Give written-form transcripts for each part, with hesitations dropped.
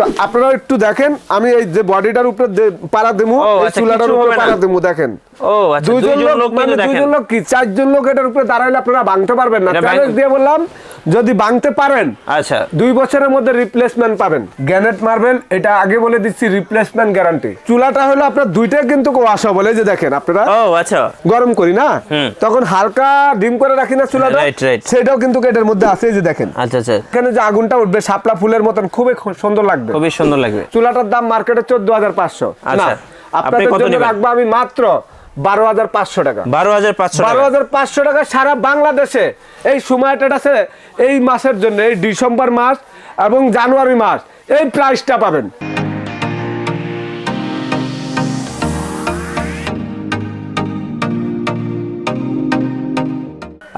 তো আপনারা একটু দেখেন, আমি এই যে বডিটার উপরে পাড়া দেবো, এই চুলাটার উপরে পাড়া দেবো, দেখেন। ও আচ্ছা, দুইজন লোক মানে দুইজন লোক কি চারজন লোক এটার উপরে দাঁড়াইলে আপনারা ভাঙতে পারবেন না। চ্যালেঞ্জ দিয়ে বললাম, যদি ভাঙতে পারেন আচ্ছা 2 বছরের মধ্যে রিপ্লেসমেন্ট পাবেন। গ্যানেট মার্বেল, এটা আগে বলে দিচ্ছি, রিপ্লেসমেন্ট গ্যারান্টি। চুলাটা হলো আপনার দুইটাই কিন্তু ওয়াশ বলে, যে দেখেন আপনারা। ও আচ্ছা, গরম করি না তখন হালকা ডিম করে রাখি না চুলাটা, সেটাও কিন্তু এটার মধ্যে আছে, এই যে দেখেন। আচ্ছা আচ্ছা, এখানে যে আগুনটা উঠবে শাপলা ফুলের মতন, খুবই সুন্দর লাগবে, খুবই সুন্দর লাগবে। চুলাটার দাম মার্কেটে 14,500। আচ্ছা, আপনাদের জন্য রাখবো আমি মাত্র 12,500 টাকা। 12,500 টাকা সারা বাংলাদেশে এই সুমাইয়া ট্রেডার্সে এই মাসের জন্য, এই ডিসেম্বর মাস এবং জানুয়ারি মাস এই প্রাইসটা পাবেন।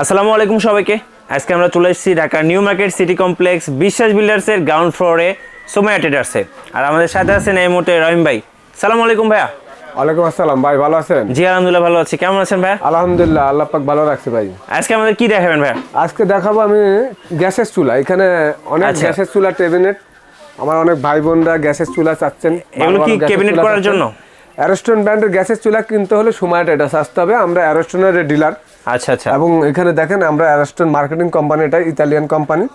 আসসালামু আলাইকুম সবাইকে। আজকে আমরা চলে এসেছি Dhaka new market city complex বিশ্বাস বিল্ডার্সের গ্রাউন্ড ফ্লোরে সুমাইয়া ট্রেডার্সে। আর আমাদের সাথে আছেন এই মুহূর্তে রহিম ভাই। সালামু আলাইকুম ভাইয়া। ওয়ালাইকুম আসসালাম ভাই, ভালো আছেন? জি আলহামদুলিল্লাহ ভালো আছি, কেমন আছেন ভাই? আলহামদুলিল্লাহ, আল্লাহ পাক ভালো রাখছে ভাই। আজকে আমাদের কি দেখাবেন ভাই? আজকে দেখাবো আমি গ্যাসের চুলা। এখানে অনেক গ্যাসের চুলা, ক্যাবিনেট, আমার অনেক ভাই বোনরা গ্যাসের চুলা চাচ্ছেন। এগুলো কি ক্যাবিনেট করার জন্য? অ্যারোস্টন ব্র্যান্ডের গ্যাসের চুলা কিনতে হলে সুমাইয়া ট্রেডার্স আসতে হবে, আমরা অ্যারোস্টনের ডিলার। আচ্ছা আচ্ছা। এবং এখানে দেখেন আমরা অ্যারোস্টন মার্কেটিং কোম্পানি, এটা ইতালিয়ান কোম্পানি।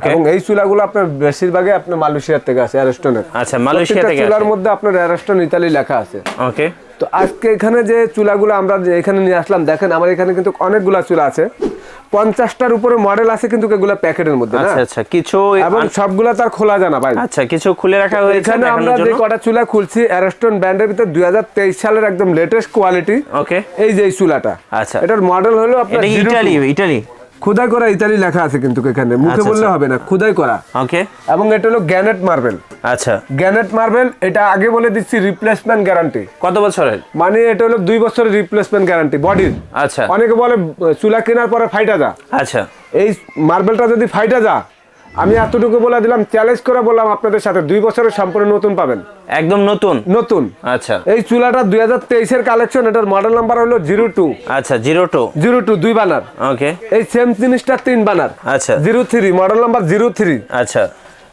এবং এই চুলাগুলো আপনার বেশিরভাগই আপনার মালয়েশিয়ার থেকে আসে, অ্যারোস্টনের। আচ্ছা, মালয়েশিয়া থেকে। চুলার মধ্যে আপনার অ্যারোস্টন ইতালি লেখা আছে। ওকে। তো আজকে এখানে যে চুলাগুলো আমরা এখানে নিয়ে আসলাম, দেখেন আমার এখানে কিন্তু অনেকগুলা চুলা আছে, 50টার উপরে মডেল আছে, কিন্তু এগুলা প্যাকেটের মধ্যে না। আচ্ছা আচ্ছা, কিছু এবং সবগুলা তার খোলা জানা ভাই। আচ্ছা, কিছু খুলে রাখা হয়েছে। এখানে আমরা যে কটা চুলা খুলছি অ্যারোস্টন ব্র্যান্ডের ভিতর 2023 সালের একদম লেটেস্ট কোয়ালিটি। ওকে। এই যে এই চুলাটা, আচ্ছা, এটার মডেল হলো আপনার ইটালি খোদাই করা, ইতালি লেখা আছে কিন্তু এখানে, মুখে বললে হবে না, খোদাই করা। ওকে। এবং এটা হলো গ্যানেট মার্বেল। আচ্ছা, গ্যানেট মার্বেল, এটা আগে বলে দিচ্ছি রিপ্লেসমেন্ট গ্যারান্টি। কত বছরের? মানে এটা হলো 2 বছরের রিপ্লেসমেন্ট গ্যারান্টি বডির। আচ্ছা। অনেকে বলে চুলা কেনার পরে ফাইটা যা। আচ্ছা, এই মার্বেলটা যদি ফাইটা যা, আমি এতটুকু বলে দিলাম, চ্যালেঞ্জ করে বললাম আপনাদের সাথে, 2 বছরের সম্পূর্ণ নতুন পাবেন, একদম নতুন। আচ্ছা, এই চুলাটা 2023 এর কালেকশন, এটার মডেল নাম্বার হলো 02। আচ্ছা, 02 2 বানার। ওকে। এই সেম জিনিসটা 3 বানার। আচ্ছা, 03 মডেল নাম্বার 03। আচ্ছা,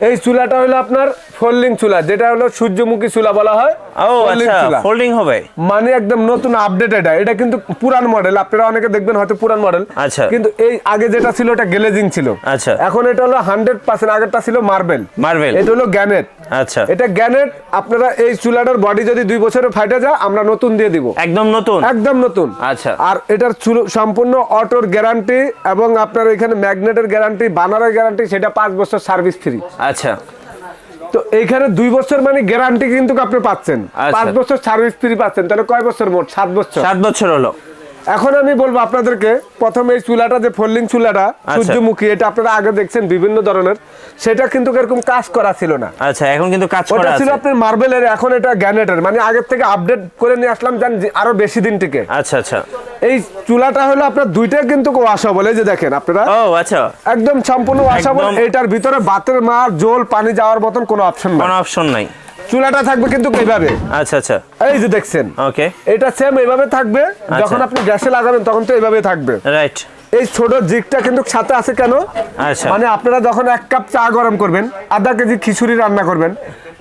এই চুলাটা হলো আপনার ফোল্ডিং চুলা, যেটা হলো সূর্যমুখী চুলা বলা হয়। ও আচ্ছা, ফোল্ডিং হবে, মানে একদম নতুন আপডেট। এটা কিন্তু পুরান মডেল, আপনারা অনেকে দেখবেন হয়তো পুরান মডেল। আচ্ছা। কিন্তু এই আগে যেটা ছিল এটা গ্লেজিং ছিল। আচ্ছা। এখন এটা হলো 100%, আগেরটা ছিল মার্বেল। এটা হলো গ্যানেট। আচ্ছা, এটা গ্যানেট। আপনারা এই চুলাটার বডি যদি 2 বছরের ফাইটা যায়, আমরা নতুন দিয়ে দিব, একদম নতুন। আচ্ছা। আর এটার সম্পূর্ণ অটোর গ্যারান্টি, এবং আপনার এখানে ম্যাগনেটের গ্যারান্টি, বানারের গ্যারান্টি, সেটা 5 বছর সার্ভিস ফ্রি। আচ্ছা। তো এইখানে 2 বছর মানে গ্যারান্টি কিন্তু আপনি পাচ্ছেন, 5 বছর সার্ভিস ফ্রি পাচ্ছেন, তাহলে কয় বছর মোট? 7 বছর হলো। এখন আমি বলবো আপনাদেরকে, প্রথমে এই চুলাটা যে ফোল্ডিং চুলাটা সূর্যমুখী, এটা আপনারা আগে দেখছেন বিভিন্ন ধরনের, সেটা কিন্তু এরকম কাজ করা ছিল না। আচ্ছা, এখন কিন্তু কাজ করা আছে। ওটা ছিল আপনার মার্বেলের, এখন এটা গ্যানেটের, মানে আগের থেকে আপডেট করে নিয়ে আসলাম, জান আরো বেশি দিন টিকে। আচ্ছা আচ্ছা। এই চুলাটা হলো আপনার দুইটাই কিন্তু ওয়াশা বলে, যে দেখেন আপনারা। ও আচ্ছা, একদম সম্পূর্ণ ওয়াশা বলে। এটার ভিতরে বাতের মার, জল, পানি যাওয়ার মতন কোনো অপশন নাই। চুলাটা থাকবে কিন্তু এইভাবে। আচ্ছা আচ্ছা, এই যে দেখছেন। ওকে। এটা সেম এইভাবে থাকবে, যখন আপনি গ্যাসে লাগাবেন তখন তো এইভাবে থাকবে। রাইট। এই ছোট জিগটা কিন্তু সাথে আছে কেন? আচ্ছা। মানে আপনারা যখন 1 কাপ চা গরম করবেন, আধা কেজি খিচুড়ি রান্না করবেন,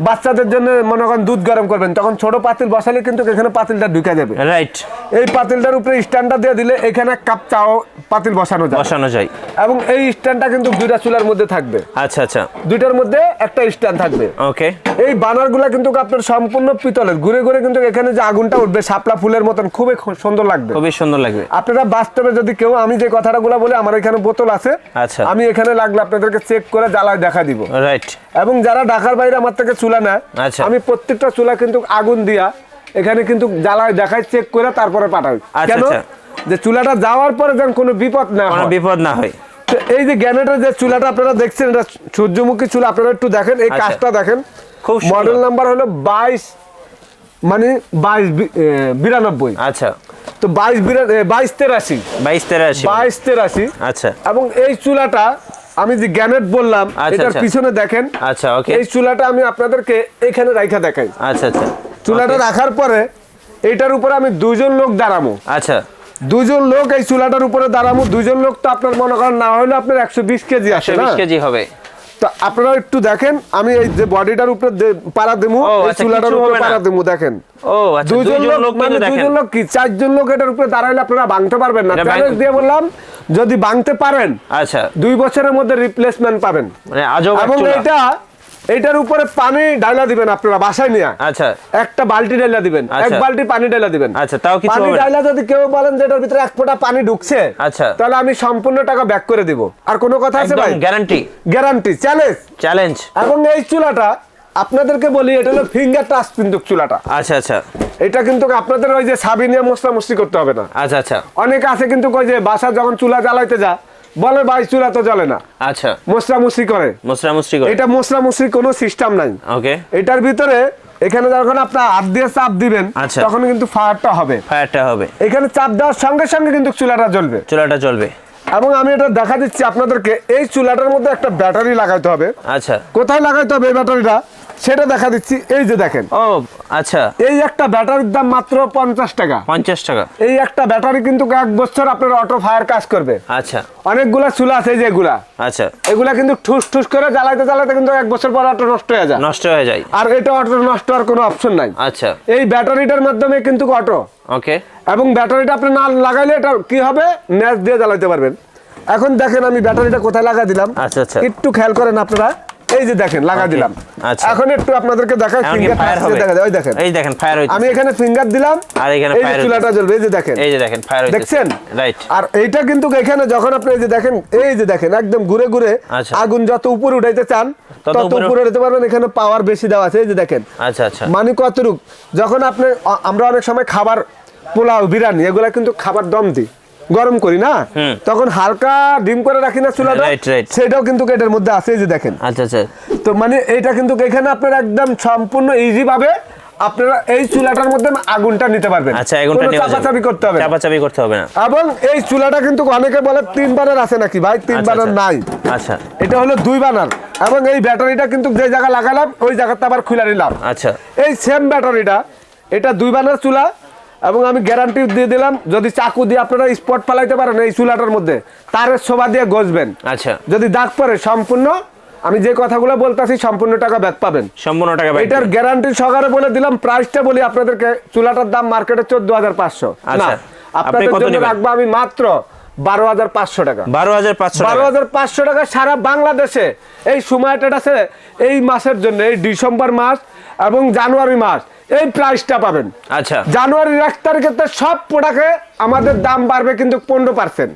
বাচ্চাদের জন্য মনে করেন দুধ গরম করবেন, তখন ছোট পাতিল বসালে কিন্তু এখানে পাতিলটা ঢুকে যাবে। রাইট। এই পাতিলটার উপরে স্ট্যান্ডটা দিয়ে দিলে এখানে 1 কাপ চাও পাতিল বসানো যায়। এবং এই স্ট্যান্ডটা কিন্তু 2টা চুলার মধ্যে থাকবে। আচ্ছা আচ্ছা, 2টার মধ্যে একটা স্ট্যান্ড থাকবে। ওকে। এই বানারগুলা কিন্তু আপনার সম্পূর্ণ পিতলের, ঘুরে ঘুরে কিন্তু এখানে যে আগুনটা উঠবে শাপলা ফুলের মতন, খুবই সুন্দর লাগবে। আপনারা বাস্তবে যদি কেউ, আমি যে কথাটাগুলো বলি, আমার এখানে বোতল আছে। আচ্ছা। আমি এখানে লাগলে আপনাদেরকে চেক করে জ্বালায় দেখা দিব। রাইট। এবং যারা ঢাকার বাইরে আমার থেকে চুলা নেয়, আমি প্রত্যেকটা চুলা কিন্তু আগুন দিয়া এখানে কিন্তু জ্বালায় দেখায়, চেক করে তারপরে পাঠাই। কেন? যে চুলাটা যাওয়ার পরে যেন কোনো বিপদ না হয়। তো এই যে গ্যানেটের যে চুলাটা আপনারা দেখছেন, এটা সূর্যমুখী চুলা। আপনারা একটু দেখেন এই কাজটা দেখেন, মডেল নাম্বার হলো 22 মানে 2292। আচ্ছা। তো 2283। আচ্ছা। এবং এই চুলাটা আমি যে গ্যানেট বললাম, এটার পিছনে দেখেন। আচ্ছা, ওকে। এই চুলাটা আমি আপনাদেরকে এখানে রাখা দেখাই। আচ্ছা আচ্ছা। চুলাটা রাখার পরে এটার উপরে আমি 2জন লোক দাঁড়াবো। আচ্ছা। 2জন লোক এই চুলাটার উপরে দাঁড়াবো। 2জন লোক তো আপনার মনে করেন না হলে আপনার 120 কেজি আসে, 120 কেজি হবে। তো আপনারা একটু দেখেন, আমি এই যে বডিটার উপরে পাড়া দেবো, এই চুলাটার উপরে পাড়া দেবো, দেখেন। ও আচ্ছা, দুইজন লোক মানে দুইজন লোক কি চারজন লোক এটার উপরে দাঁড়াইলে আপনারা ভাঙতে পারবেন না। চ্যালেঞ্জ দিয়ে বললাম, যদি ভাঙতে পারেন আচ্ছা 2 বছরের মধ্যে রিপ্লেসমেন্ট পাবেন। মানে আজব এবং এটার উপরে পানি ঢালা দিবেন আপনারা বাসায় নিয়ে। আচ্ছা, একটা বালতি ঢালা দিবেন, এক বালতি পানি ঢালা দিবেন। আচ্ছা, তাও কিছু পানি হবে না। ঢালা যদি কেউ বলেন যে এটার ভিতরে 1 ফোঁটা পানি ঢুকছে, আচ্ছা, তাহলে আমি সম্পূর্ণ টাকা ব্যাক করে দিব। আর কোনো কথা আছে ভাই? Guarantee, guarantee, challenge. এবং এই চুলাটা আপনাদেরকে বলি, এটা হলো ফিঙ্গার টাচ কিন্তু চুলাটা। আচ্ছা আচ্ছা, এটা কিন্তু আপনাদের ওই যে সাবি নিয়ে মশলা করতে হবে না। আচ্ছা আচ্ছা, অনেকে আছে কিন্তু কই যে বাসা যখন চুলা জ্বালাইতে যা বলে ভাই চুলা তো জ্বলে না। আচ্ছা, মশলা করে। এটা মশলা কোনো সিস্টেম নাই। ওকে, এটার ভিতরে এখানে যখন আপনি হাত দিয়ে চাপ দিবেন, তখন কিন্তু ফায়ারটা হবে। এখানে চাপ দেওয়ার সঙ্গে সঙ্গে কিন্তু চুলাটা জ্বলবে। এবং আমি এটা দেখা দিচ্ছি আপনাদেরকে, এই চুলাটার মধ্যে একটা ব্যাটারি লাগাইতে হবে। আচ্ছা, কোথায় লাগাইতে হবে এই ব্যাটারিটা সেটা দেখা দিচ্ছি। এই যে দেখেন, ও আচ্ছা, এই একটা ব্যাটারির দাম মাত্র 50 টাকা। এই একটা ব্যাটারি কিন্তু 1 বছর আপনার অটো ফায়ার কাজ করবে। আচ্ছা, অনেকগুলা চুলা আছে যেগুলা, আচ্ছা, এগুলা কিন্তু ঠুস করে জ্বালাইতে কিন্তু 1 বছর পর অটো নষ্ট হয়ে যায়। আর এটা অটো নষ্ট হওয়ার কোনো অপশন নাই। আচ্ছা, এই ব্যাটারিটার মাধ্যমে কিন্তু অটো। ওকে, এবং ব্যাটারিটা আপনি না লাগাইলে এটা কি হবে, ম্যাচ দিয়ে জ্বালাইতে পারবেন। এখন দেখেন আমি ব্যাটারিটা কোথায় লাগা দিলাম। আচ্ছা আচ্ছা, একটু খেয়াল করেন আপনারা, এই যে দেখেন লাগা দিলাম। আচ্ছা, এখন একটু আপনাদেরকে দেখাই, ফিঙ্গার দেখা যায়। ওই দেখেন ফায়ার হইছে। আমি এখানে ফিঙ্গার দিলাম আর এখানে ফায়ার হইছে, চুলাটা জ্বলবে। এই যে দেখেন ফায়ার হইছে, দেখছেন? রাইট। আর এইটা কিন্তু এখানে যখন আপনি এই যে দেখেন একদম ঘুরে আগুন যত উপরে উঠাইতে চান তত উপরে উঠাতে পারবেন। এখানে পাওয়ার বেশি দেওয়া আছে। এই যে দেখেন, আচ্ছা আচ্ছা, মানে কতটুক যখন আপনি আমরা অনেক সময় খাবার পোলাও বিরিয়ানি এগুলা কিন্তু খাবার দম দিই, গরম করি না, তখন হালকা ডিম করে রাখি না চুলাটা, সেটাও কিন্তু এটার মধ্যে আছে। এই যে দেখেন, আচ্ছা আচ্ছা, তো মানে এইটা কিন্তু এখানে আপনারা একদম সম্পূর্ণ ইজি ভাবে আপনারা এই চুলাটার মধ্যে আগুনটা নিতে পারবেন। আচ্ছা, আগুনটা নিতে চাপাচাপি করতে হবে না। এবং এই চুলাটা কিন্তু অনেকে বলে 3 বার্নার আছে নাকি ভাই, 3 বার্নার নাই। আচ্ছা, এটা হলো 2 বার্নার। এবং এই ব্যাটারিটা কিন্তু যে জায়গা লাগালাম ওই জায়গাটা আবার খুলে নিলাম। আচ্ছা, এই সেম ব্যাটারিটা, এটা 2 বার্নার চুলা। এবং আমি গ্যারান্টি দিয়ে দিলাম, যদি চাকু দিয়ে আপনারা স্পট ফালাইতে পারেন এই চুলাটার মধ্যে, তারের শোভা দিয়ে গজবেন। আচ্ছা, যদি দাগ পড়ে সম্পূর্ণ, আমি যে কথাগুলো বলতেছি সম্পূর্ণ টাকা ব্যাক পাবেন। এটার গ্যারান্টি সহকারে বলে দিলাম। প্রাইসটা বলি আপনাদেরকে, চুলাটার দাম মার্কেটে 14,500। আচ্ছা, আপনাদের জন্য রাখবো আমি মাত্র 12,500 টাকা। 12,500 টাকা সারা বাংলাদেশে এই সুমাইয়া ট্রেডার্সে এই মাসের জন্য, এই ডিসেম্বর মাস এবং জানুয়ারি মাস এই প্রাইসটা পাবেন। আচ্ছা, জানুয়ারির 1 তারিখে তো সব প্রোডাক্টে আমাদের দাম বাড়বে কিন্তু 15%।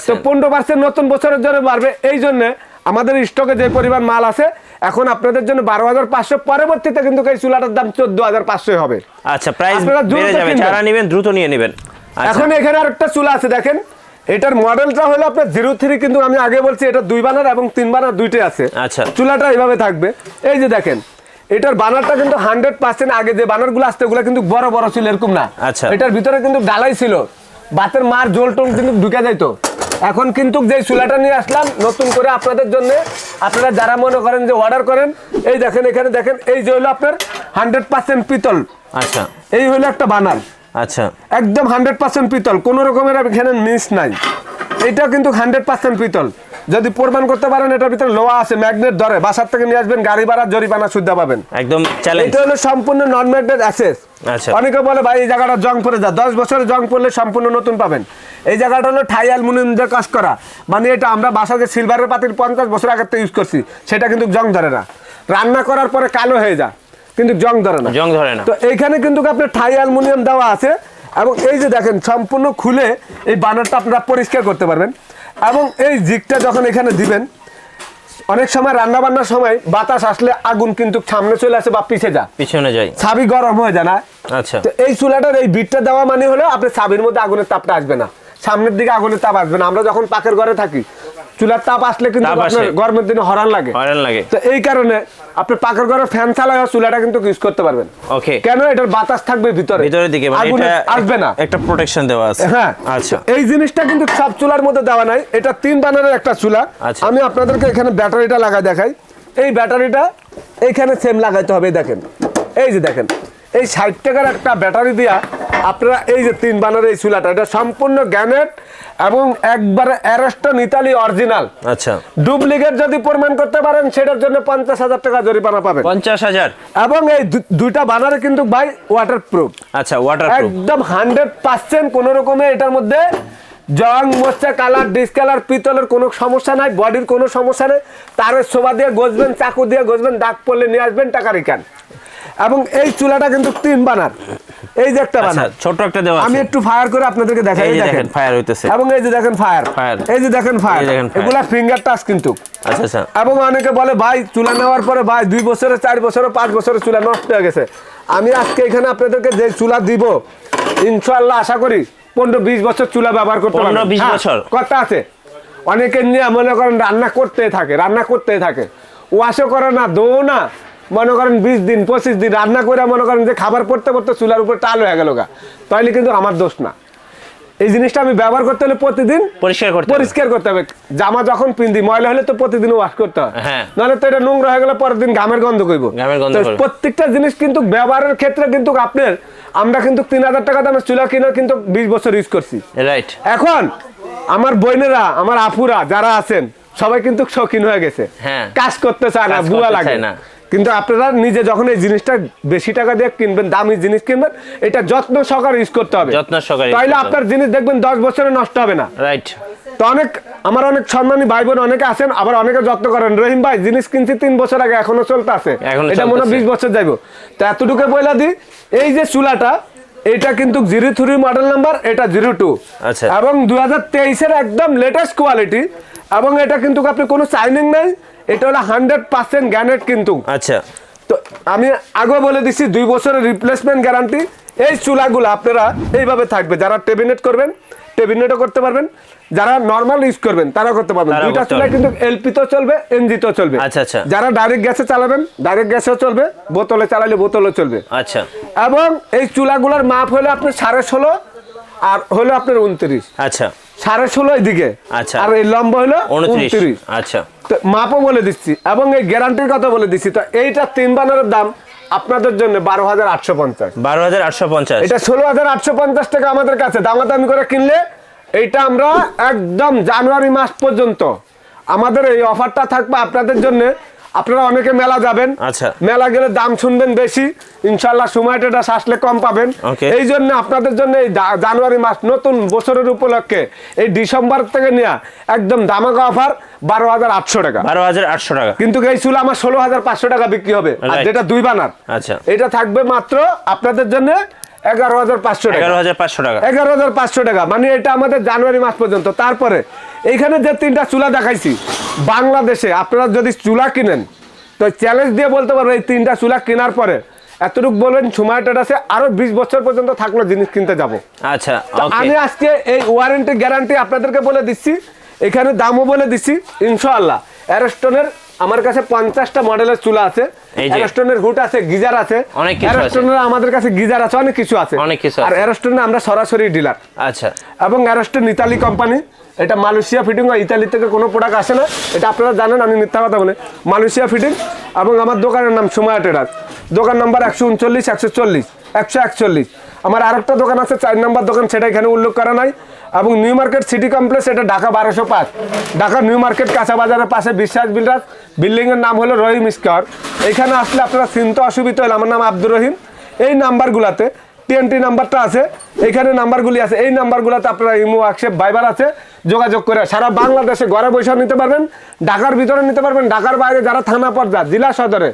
তো 15% নতুন বছরের জন্য বাড়বে। এই জন্য আমাদের স্টকে যে পরিমাণ মাল আছে, এখন আপনাদের জন্য 12,500, পরবর্তীতে কিন্তু এই চুলাটার দাম 14,500 হবে। আচ্ছা, প্রাইস বেড়ে যাবে, যারা নেবেন দ্রুত নিয়ে নেবেন। এখন এখানে আরেকটা চুলা আছে দেখেন, এটার মডেলটা হলো আপনার 03, কিন্তু আমি আগে বলছি এটা 2 বার্নার এবং 3 বার্নার দুইটাই আছে। আচ্ছা, চুলাটা এইভাবে থাকবে। এই যে দেখেন, এটার বানারটা কিন্তু 100%। আগে যে বানারগুলো আসতো ওগুলো কিন্তু বড় ছিল, এরকম না। আচ্ছা, এটার ভিতরে কিন্তু ডালাই ছিল, বাতের মার জোল টোল কিন্তু ঢুকে যাইতো। এখন কিন্তু যে চুলাটা নিয়ে আসলাম নতুন করে আপনাদের জন্য, আপনারা যারা মনে করেন যে অর্ডার করেন, এই দেখেন এখানে দেখেন, এই যে হলো আপনার 100% পিতল। আচ্ছা, এই হলো একটা বানার। আচ্ছা, একদম 100% পিতল, কোনো রকমের এখানে মিস নাই। এটা কিন্তু 100% পিতল। যদি প্রমাণ করতে পারেন এটার ভিতরে লোহা আছে, ম্যাগনেট ধরে, বাসার থেকে নিয়ে আসবেন, গাড়ি ভাড়া জরিমানা সুদ্ধা পাবেন। একদম চ্যালেঞ্জ। এটা হলো সম্পূর্ণ নন ম্যাগনেট অ্যাসেস। আচ্ছা, অনেকে বলে ভাই এই জায়গাটা জং পড়ে যায়, 10 বছরের জং পড়লে সম্পূর্ণ নতুন পাবেন। এই জায়গাটা হলো থাই অ্যালুমিনিয়াম দিয়ে কাজ করা, মানে এটা আমরা বাসা যে সিলভারের পাতিল 50 বছর আগে থেকে ইউজ করছি, সেটা কিন্তু জং ধরে না। রান্না করার পরে কালো হয়ে যায়, কিন্তু জং ধরে না। তো এইখানে কিন্তু আপনার থাই অ্যালুমিনিয়াম দেওয়া আছে। এবং এই যে দেখেন, সম্পূর্ণ খুলে এই বানারটা আপনারা পরিষ্কার করতে পারবেন। এবং এই জিগটা যখন এখানে দিবেন, অনেক সময় রান্না বান্নার সময় বাতাস আসলে আগুন কিন্তু সামনে চলে আসে বা পিছনে যায়, ছাবি গরম হয়ে যায় না। আচ্ছা, তো এই চুলাটার এই বিটটা দেওয়া মানে হলো আপনার ছাবির মধ্যে আগুনের তাপটা আসবে না, সামনের দিকে আগুনের তাপ আসবে না। আমরা যখন পাকের ঘরে থাকি, চুলার তাপ আসলে কিন্তু আপনার গরমের দিনে হরান লাগে। তো এই কারণে আপনি পাকের ঘরে ফ্যান চালায় চুলাটা কিন্তু ইউজ করতে পারবেন। ওকে, কেন? এটার বাতাস থাকবে ভিতরের দিকে, আগুন আসবে না, একটা প্রোটেকশন দেওয়া আছে। হ্যাঁ, আচ্ছা, এই জিনিসটা কিন্তু সব চুলার মধ্যে দেওয়া নাই। এটা 3 বার্নারের একটা চুলা। আমি আপনাদেরকে এখানে ব্যাটারিটা লাগাই দেখাই। এই ব্যাটারিটা এইখানে সেম লাগাইতে হবে। দেখেন, এই যে দেখেন, এই 60 টাকার একটা ব্যাটারি দিয়া আপনারা এই যে 3 বানার এই চুলাটা, এটা সম্পূর্ণ গ্যানেট এবং একবারে অ্যারেস্টন ইতালি অরিজিনাল। আচ্ছা, ডুপ্লিকেট যদি প্রমাণ করতে পারেন সেটার জন্য 50,000 টাকা জরিমানা পাবেন। 50,000। এবং এই দুইটা বানারে কিন্তু ভাই ওয়াটারপ্রুফ। আচ্ছা, ওয়াটারপ্রুফ একদম 100%। কোন রকমে এটার মধ্যে জং, মোচা, কালার, ডিসকালার, পিতলের কোনো সমস্যা নাই, বডির কোনো সমস্যা নেই। তারের শোভা দিয়ে গজবেন, চাকু দিয়ে গজবেন, দাগ পড়লে নিয়ে আসবেন, টাকা রিকান। এবং এই চুলাটা কিন্তু 3 বানার। এই যে একটা বানার ছোট একটা দেওয়া আছে, আমি একটু ফায়ার করে আপনাদেরকে দেখাই। এই দেখেন ফায়ার হইতেছে, এবং এই যে দেখেন ফায়ার, এই যে দেখেন ফায়ার, এগুলা ফিঙ্গার টাচ কিন্তু। আচ্ছা আচ্ছা। এবং অনেকে বলে ভাই চুলা নেওয়ার পরে ভাই 2 বছরে, 4 বছরে, 5 বছরে চুলা নষ্ট হয়ে গেছে। আমি আজকে এখানে আপনাদেরকে যে চুলা দিব, ইনশাআল্লাহ আশা করি 15-20 বছর চুলা ব্যবহার করতে পারবেন। 15-20 বছর কথা আছে। অনেকে নিয়ে মনে করেন রান্না করতেই থাকে, ওয়াশও করে না, দো না, মনে করেন 20 দিন 25 দিন রান্না করে মনে করেন যে খাবার পড়তে পড়তে চুলার উপর টাল হয়ে গেল গা, তাহলে কিন্তু আমার দোষ না। এই জিনিসটা আমি ব্যবহার করতে হলে প্রতিদিন পরিষ্কার করতে হবে। জামা যখন পিন্দি ময়লা হলে তো প্রতিদিন ওয়াশ করতে হয়, নাহলে তো এটা নোংরা হয়ে গেলে পরের দিন ঘামের গন্ধ করবো। প্রত্যেকটা জিনিস কিন্তু ব্যবহারের ক্ষেত্রে কিন্তু আপনার, আমরা কিন্তু 3,000 টাকা দামের চুলা কিনে কিন্তু 20 বছর ইউজ করছি। রাইট। এখন আমার বোনেরা, আমার আপুরা যারা আছেন সবাই কিন্তু শৌখিন হয়ে গেছে, কাজ করতে চায় না, বুয়া লাগে না। কিন্তু আপনারা নিজে যখন এই জিনিসটা বেশি টাকা দিয়ে কিনবেন, দামি জিনিস কিনবেন, এটা যত্ন সহকারে ইউজ করতে হবে, তাহলে আপনার জিনিস দেখবেন 10 বছরে নষ্ট হবে না। রাইট। তো আমার অনেক সম্মানী ভাই বোন অনেকে আছেন, আবার অনেকে যত্ন করেন। রহিম ভাই জিনিস কিনছি 3 বছর আগে, এখনো চলতে আছে, এটা মনে 20 বছর যাইবো। তো এতটুকু বইলা দিই, এই যে চুলাটা, এটা কিন্তু 03 মডেল নাম্বার, এটা 02। আচ্ছা। এবং 2023 এর একদম লেটেস্ট কোয়ালিটি। এবং এটা কিন্তু আপনি কোনো চাইনিং নাই, এটা হলো 100% গ্যানেট কিন্তু। আচ্ছা। তো আমি আগে বলে দিচ্ছি 2 বছরের রিপ্লেসমেন্ট গ্যারান্টি। এই চুলাগুলো আপনারা এইভাবে থাকবে, যারা টেবিনেট করবেন টেবিনেটও করতে পারবেন, যারা নরমাল ইউজ করবেন তারা করতে পারবেন। দুইটা চুলা কিন্তু এলপি তো চলবে, এনজি তো চলবে। আচ্ছা আচ্ছা। যারা ডাইরেক্ট গ্যাসে চালাবেন ডাইরেক্ট গ্যাসেও চলবে, বোতলে চালালে বোতলও চলবে। আচ্ছা। এবং এই চুলাগুলোর মাপ হলো আপনার 16.5 আর হলো আপনার 29। আচ্ছা। 16.5 দিকে। আচ্ছা। আর এই লম্বা হলো 29। আচ্ছা। তো মাপও বলে দিচ্ছি এবং এই গ্যারান্টির কথা বলে দিচ্ছি। তো এইটা 3 বানারের দাম আপনাদের জন্য 12,850। 12,850। এটা 16,850 টাকা আমাদের কাছে দামাদামি করে কিনলে এইটা আমরা একদম জানুয়ারি মাস পর্যন্ত আমাদের এই অফারটা থাকবে আপনাদের জন্য। আপনারা অনেকে মেলা যাবেন, আচ্ছা, মেলা গেলে দাম শুনবেন বেশি, ইনশাআল্লাহ সময় এটা আসলে কম পাবেন। এই জন্য আপনাদের জন্য এই জানুয়ারি মাস নতুন বছরের উপলক্ষে এই ডিসেম্বর থেকে নিয়ে একদম দামাকা অফার 12,800 টাকা। 12,800 টাকা। কিন্তু এই চুলা আমার 16,500 টাকা বিক্রি হবে, আর যেটা 2 বানার, আচ্ছা, এটা থাকবে মাত্র আপনাদের জন্য 11,500 টাকা। 11,500 টাকা। 11,500 টাকা মানে এটা আমাদের জানুয়ারি মাস পর্যন্ত। তারপরে এইখানে যে 3টা চুলা দেখাইছি, বাংলাদেশে আপনারা যদি চুলা কিনেন তো চ্যালেঞ্জ দিয়ে বলতে পারবো এই 3টা চুলা কেনার পরে এতটুকু বলবেন সুমাইয়া ট্রেডার্সে আরো 20 বছর পর্যন্ত থাকলো জিনিস কিনতে যাব। আচ্ছা। আমি আজকে এই ওয়ারেন্টি গ্যারান্টি আপনাদেরকে বলে দিচ্ছি, এখানে দামও বলে দিচ্ছি ইনশাআল্লাহ। অ্যারস্টনের আমার কাছে 50টা মডেলের চুলা আছে, অ্যারস্টনের হুড আছে, গিজার আছে, অ্যারস্টনের আমাদের কাছে গিজার আছে, অনেক কিছু আছে। আর অ্যারস্টনে আমরা সরাসরি ডিলার। আচ্ছা। এবং অ্যারস্টন ইতালি কোম্পানি, এটা মালয়েশিয়া ফিটিং হয়, ইতালি থেকে কোনো প্রোডাক্ট আসে না, এটা আপনারা জানেন, আমি মিথ্যা কথা বলে, মালয়েশিয়া ফিটিং। এবং আমার দোকানের নাম সুমাইয়া ট্রেডার্স, দোকান নাম্বার 139, 140, 141। আমার আরেকটা দোকান আছে 4 নম্বর দোকান, সেটা এখানে উল্লেখ করা নাই। এবং নিউ মার্কেট সিটি কমপ্লেক্স, এটা ঢাকা 1205, ঢাকা নিউ মার্কেট কাঁচা বাজারের পাশে বিশ্বাস বিল্ডার্স, বিল্ডিংয়ের নাম হলো রহিম স্কয়ার। এইখানে আসলে আপনারা চিনতে অসুবিধা হলে আমার নাম আব্দুর রহিম। এই নাম্বারগুলোতে TNT নাম্বারটা আছে, এইখানে নাম্বারগুলি আছে, এই নাম্বারগুলোতে আপনারা ইমো, হোয়াটসঅ্যাপ, ভাইবার আছে, যোগাযোগ করে সারা বাংলাদেশে ঘরে বসে নিতে পারবেন, ঢাকার ভিতরে নিতে পারবেন, ঢাকার বাইরে যারা থানা পর্যায়ে, জেলা সদরে,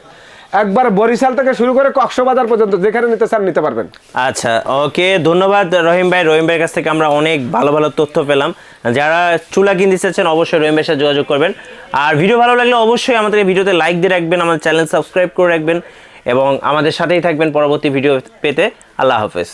একবার বরিশাল থেকে শুরু করে কক্সবাজার পর্যন্ত যেখানে নিতে চান নিতে পারবেন। আচ্ছা, ওকে, ধন্যবাদ রহিম ভাই। রহিম ভাইয়ের কাছ থেকে আমরা অনেক ভালো ভালো তথ্য পেলাম। যারা চুলা কিনতে চাচ্ছেন অবশ্যই রহিম ভাইয়ের সাথে যোগাযোগ করবেন। আর ভিডিও ভালো লাগলে অবশ্যই আমাদের এই ভিডিওতে লাইক দিয়ে রাখবেন, আমাদের চ্যানেল সাবস্ক্রাইব করে রাখবেন এবং আমাদের সাথেই থাকবেন পরবর্তী ভিডিও পেতে। আল্লাহ হাফেজ।